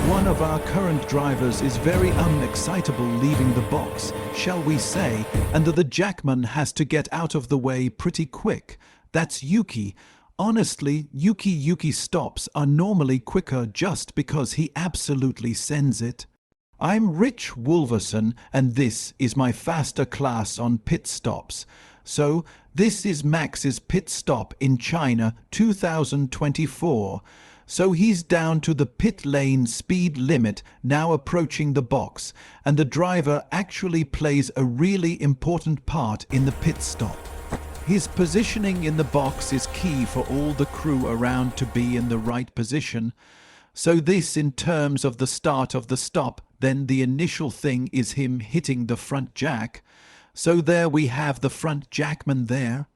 one of our current drivers is very unexcitable leaving the box, shall we say, and the jackman has to get out of the way pretty quick. That's Yuki. Honestly, Yuki stops are normally quicker just because he absolutely sends it. I'm Rich Wolverson, and this is my faster class on pit stops. So, this is Max's pit stop in China 2024. So he's down to the pit lane speed limit, now approaching the box, and the driver actually plays a really important part in the pit stop. His positioning in the box is key for all the crew around to be in the right position. So this in terms of the start of the stop, then the initial thing is him hitting the front jack. So there we have the front jackman there.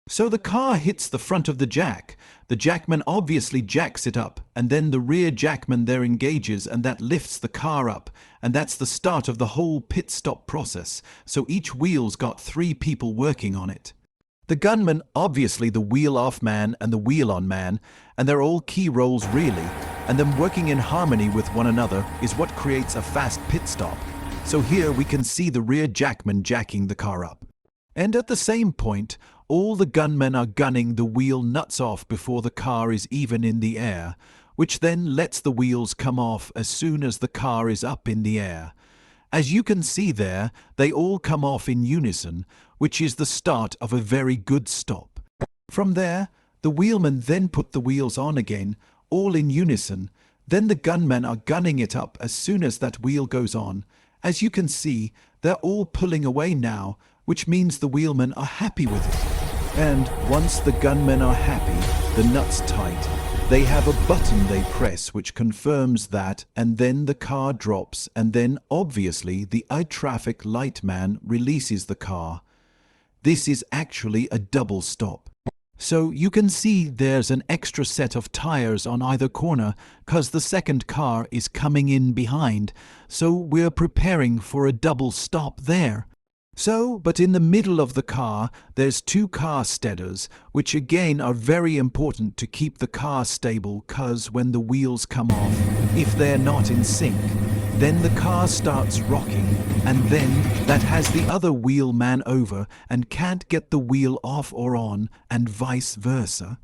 So the car hits the front of the jack. The jackman obviously jacks it up, and then the rear jackman there engages, and that lifts the car up, and that's the start of the whole pit stop process. So each wheel's got 3 people working on it. The gunman, obviously the wheel-off man and the wheel-on man, and they're all key roles really, and them working in harmony with one another is what creates a fast pit stop. So here we can see the rear jackman jacking the car up. And at the same point, all the gunmen are gunning the wheel nuts off before the car is even in the air, which then lets the wheels come off as soon as the car is up in the air. As you can see there, they all come off in unison, which is the start of a very good stop. From there, the wheelmen then put the wheels on again, all in unison. Then the gunmen are gunning it up as soon as that wheel goes on. As you can see, they're all pulling away now, which means the wheelmen are happy with it. And once the gunmen are happy, the nuts tight, they have a button they press which confirms that, and then the car drops, and then obviously the traffic light man releases the car. This is actually a double stop. So you can see there's an extra set of tires on either corner cause the second car is coming in behind, so we're preparing for a double stop there. So, but in the middle of the car, there's 2 car steaders, which again are very important to keep the car stable cause when the wheels come off, if they're not in sync, then the car starts rocking, and then that has the other wheelman over and can't get the wheel off or on, and vice versa.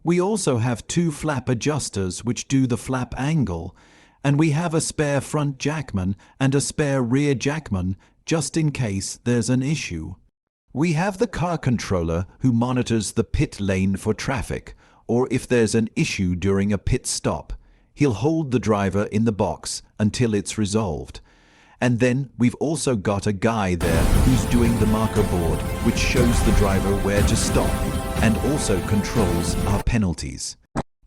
We also have 2 flap adjusters which do the flap angle, and we have a spare front jackman and a spare rear jackman, just in case there's an issue. We have the car controller who monitors the pit lane for traffic, or if there's an issue during a pit stop, he'll hold the driver in the box until it's resolved. And then we've also got a guy there who's doing the marker board, which shows the driver where to stop, and also controls our penalties.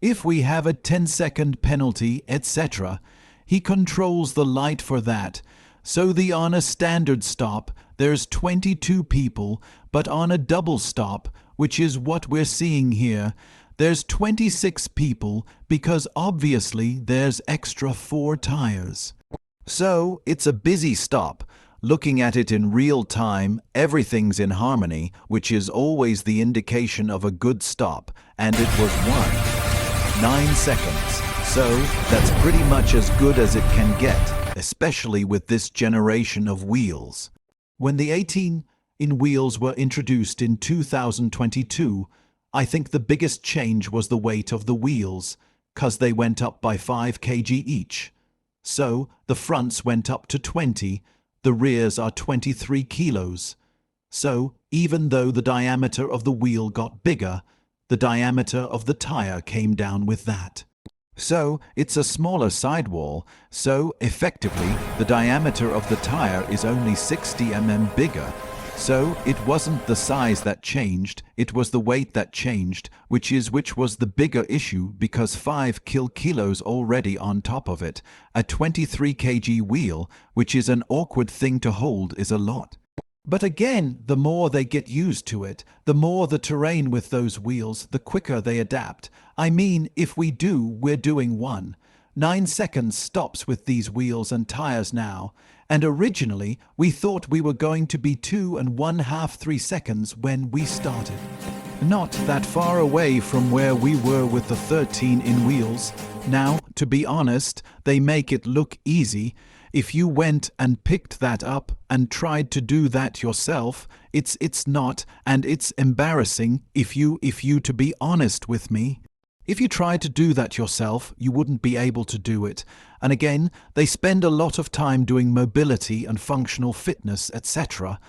If we have a 10-second penalty, etc., he controls the light for that. So on a standard stop, there's 22 people, but on a double stop, which is what we're seeing here, there's 26 people because obviously there's extra 4 tires. So it's a busy stop. Looking at it in real time, everything's in harmony, which is always the indication of a good stop, and it was 9 seconds. So that's pretty much as good as it can get, especially with this generation of wheels. When the 18-in wheels were introduced in 2022, I think the biggest change was the weight of the wheels, cause they went up by 5 kg each. So the fronts went up to 20, the rears are 23 kilos. So even though the diameter of the wheel got bigger, the diameter of the tire came down with that. So it's a smaller sidewall, so effectively the diameter of the tire is only 60 mm bigger. So it wasn't the size that changed, it was the weight that changed, which was the bigger issue because 5 kilos already on top of it. A 23 kg wheel, which is an awkward thing to hold, is a lot. But again, the more they get used to it, the more the terrain with those wheels, the quicker they adapt. I mean, if we're doing 9 seconds stops with these wheels and tires now, and originally we thought we were going to be 2 1/2, 3 seconds when we started. Not that far away from where we were with the 13 in wheels. Now, to be honest, they make it look easy. If you went and picked that up and tried to do that yourself, it's not, and it's embarrassing if you to be honest with me. If you tried to do that yourself, you wouldn't be able to do it. And again, they spend a lot of time doing mobility and functional fitness, etc.,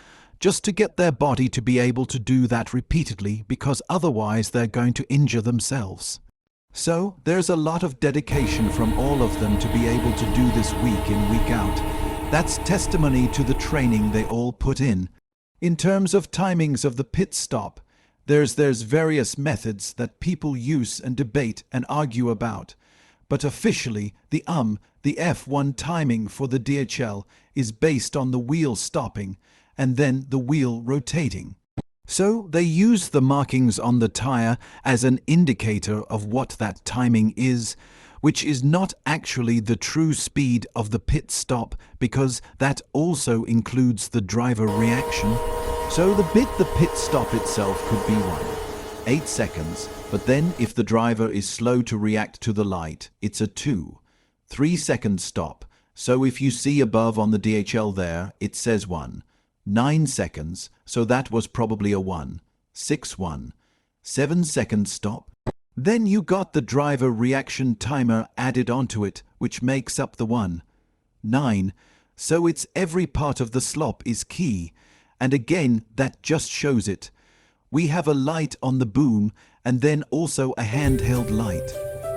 just to get their body to be able to do that repeatedly, because otherwise they're going to injure themselves. So there's a lot of dedication from all of them to be able to do this week in, week out. That's testimony to the training they all put in. In terms of timings of the pit stop, there's various methods that people use and debate and argue about. But officially, the F1 timing for the DHL is based on the wheel stopping and then the wheel rotating. So they use the markings on the tire as an indicator of what that timing is, which is not actually the true speed of the pit stop, because that also includes the driver reaction. So the pit stop itself could be 8 seconds, but then if the driver is slow to react to the light, it's a 3-second stop. So if you see above on the DHL there, it says 9 seconds, so that was probably a 7-second stop. Then you got the driver reaction timer added onto it, which makes up the 9. So it's every part of the slop is key, and again that just shows it. We have a light on the boom and then also a handheld light.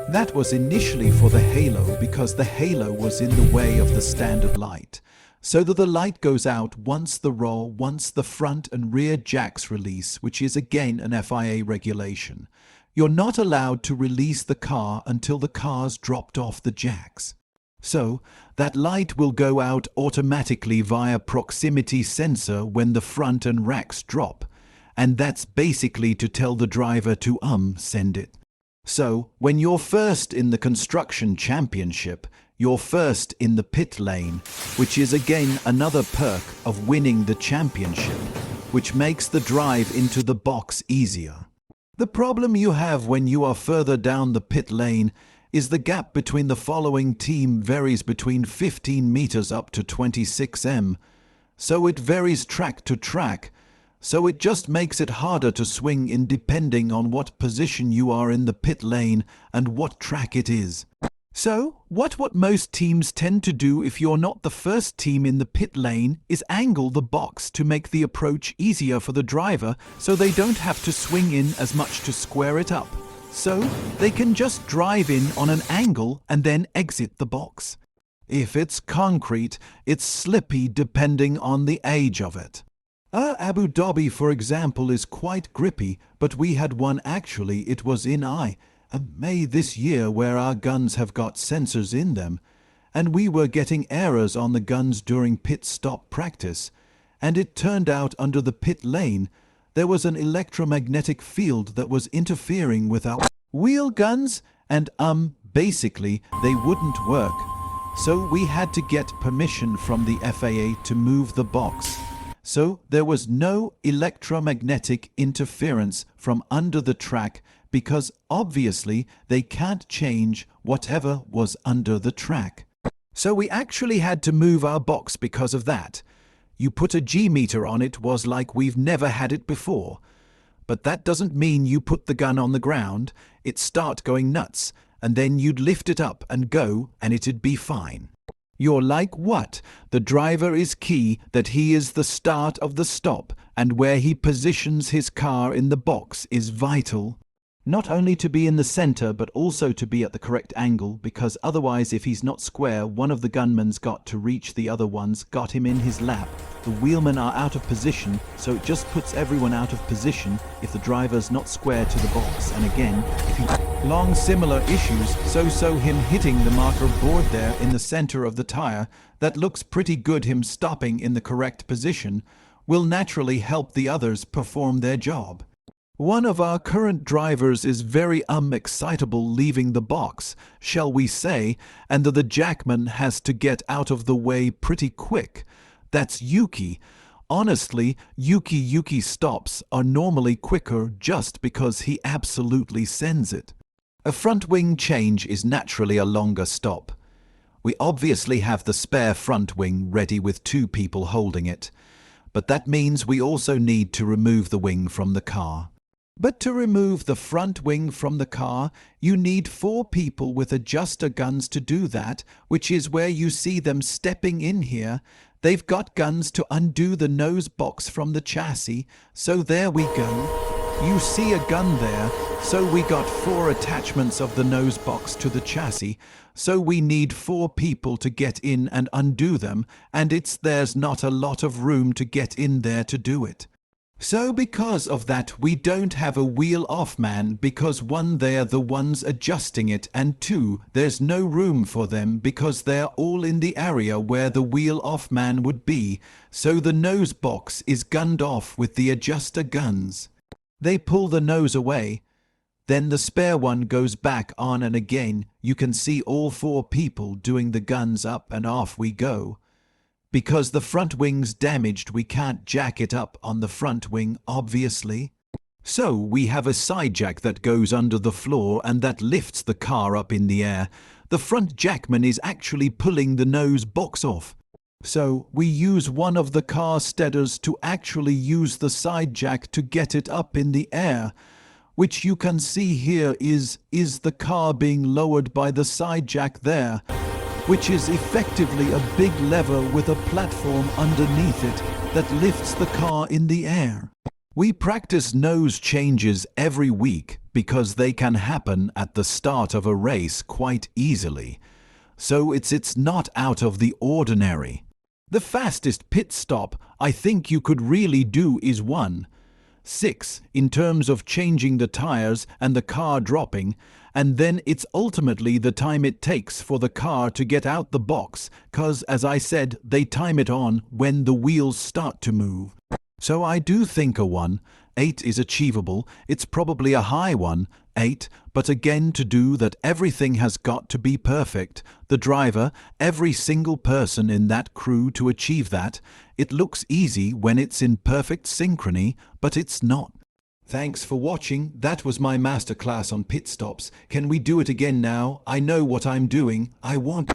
That was initially for the halo because the halo was in the way of the standard light, so that the light goes out once the front and rear jacks release, which is again an FIA regulation. You're not allowed to release the car until the car's dropped off the jacks. So that light will go out automatically via proximity sensor when the front and racks drop, and that's basically to tell the driver to send it. So when you're first in the construction championship, you're first in the pit lane, which is again another perk of winning the championship, which makes the drive into the box easier. The problem you have when you are further down the pit lane is the gap between the following team varies between 15 meters up to 26 m, so it varies track to track, so it just makes it harder to swing in depending on what position you are in the pit lane and what track it is. So, what most teams tend to do if you're not the first team in the pit lane is angle the box to make the approach easier for the driver so they don't have to swing in as much to square it up. So, they can just drive in on an angle and then exit the box. If it's concrete, it's slippy depending on the age of it. Abu Dhabi, for example, is quite grippy, but we had one actually, it was in May this year where our guns have got sensors in them, and we were getting errors on the guns during pit stop practice, and it turned out under the pit lane there was an electromagnetic field that was interfering with our wheel guns, and basically they wouldn't work. So we had to get permission from the FAA to move the box. So there was no electromagnetic interference from under the track, because obviously they can't change whatever was under the track. So we actually had to move our box because of that. You put a G-meter on it was like we've never had it before. But that doesn't mean you put the gun on the ground, it'd start going nuts, and then you'd lift it up and go, and it'd be fine. You're like, what? The driver is key, that he is the start of the stop, and where he positions his car in the box is vital. Not only to be in the center, but also to be at the correct angle, because otherwise if he's not square, one of the gunmen's got to reach the other one's, got him in his lap. The wheelmen are out of position, so it just puts everyone out of position if the driver's not square to the box. And again, if he long similar issues, so him hitting the marker board there in the center of the tire, that looks pretty good, him stopping in the correct position, will naturally help the others perform their job. One of our current drivers is very excitable leaving the box, shall we say, and the jackman has to get out of the way pretty quick. That's Yuki. Honestly, Yuki stops are normally quicker just because he absolutely sends it. A front wing change is naturally a longer stop. We obviously have the spare front wing ready with 2 people holding it, but that means we also need to remove the wing from the car. But to remove the front wing from the car, you need 4 people with adjuster guns to do that, which is where you see them stepping in here. They've got guns to undo the nose box from the chassis, so there we go. You see a gun there, so we got 4 attachments of the nose box to the chassis, so we need 4 people to get in and undo them, and there's not a lot of room to get in there to do it. So because of that, we don't have a wheel-off man because 1, they're the ones adjusting it, and 2, there's no room for them because they're all in the area where the wheel-off man would be, so the nose box is gunned off with the adjuster guns. They pull the nose away, then the spare one goes back on, and again you can see all 4 people doing the guns up, and off we go. Because the front wing's damaged, we can't jack it up on the front wing, obviously. So we have a side jack that goes under the floor and that lifts the car up in the air. The front jackman is actually pulling the nose box off. So we use one of the car steaders to actually use the side jack to get it up in the air, which you can see here is the car being lowered by the side jack there, which is effectively a big lever with a platform underneath it that lifts the car in the air. We practice nose changes every week because they can happen at the start of a race quite easily. So it's not out of the ordinary. The fastest pit stop I think you could really do is 1:06 in terms of changing the tires and the car dropping, and then it's ultimately the time it takes for the car to get out the box, 'cause as I said, they time it on when the wheels start to move. So I do think a 1:08 is achievable. It's probably a high 1:08, but again, to do that, everything has got to be perfect. The driver, every single person in that crew to achieve that. It looks easy when it's in perfect synchrony, but it's not. Thanks for watching. That was my masterclass on pit stops. Can we do it again now? I know what I'm doing. I want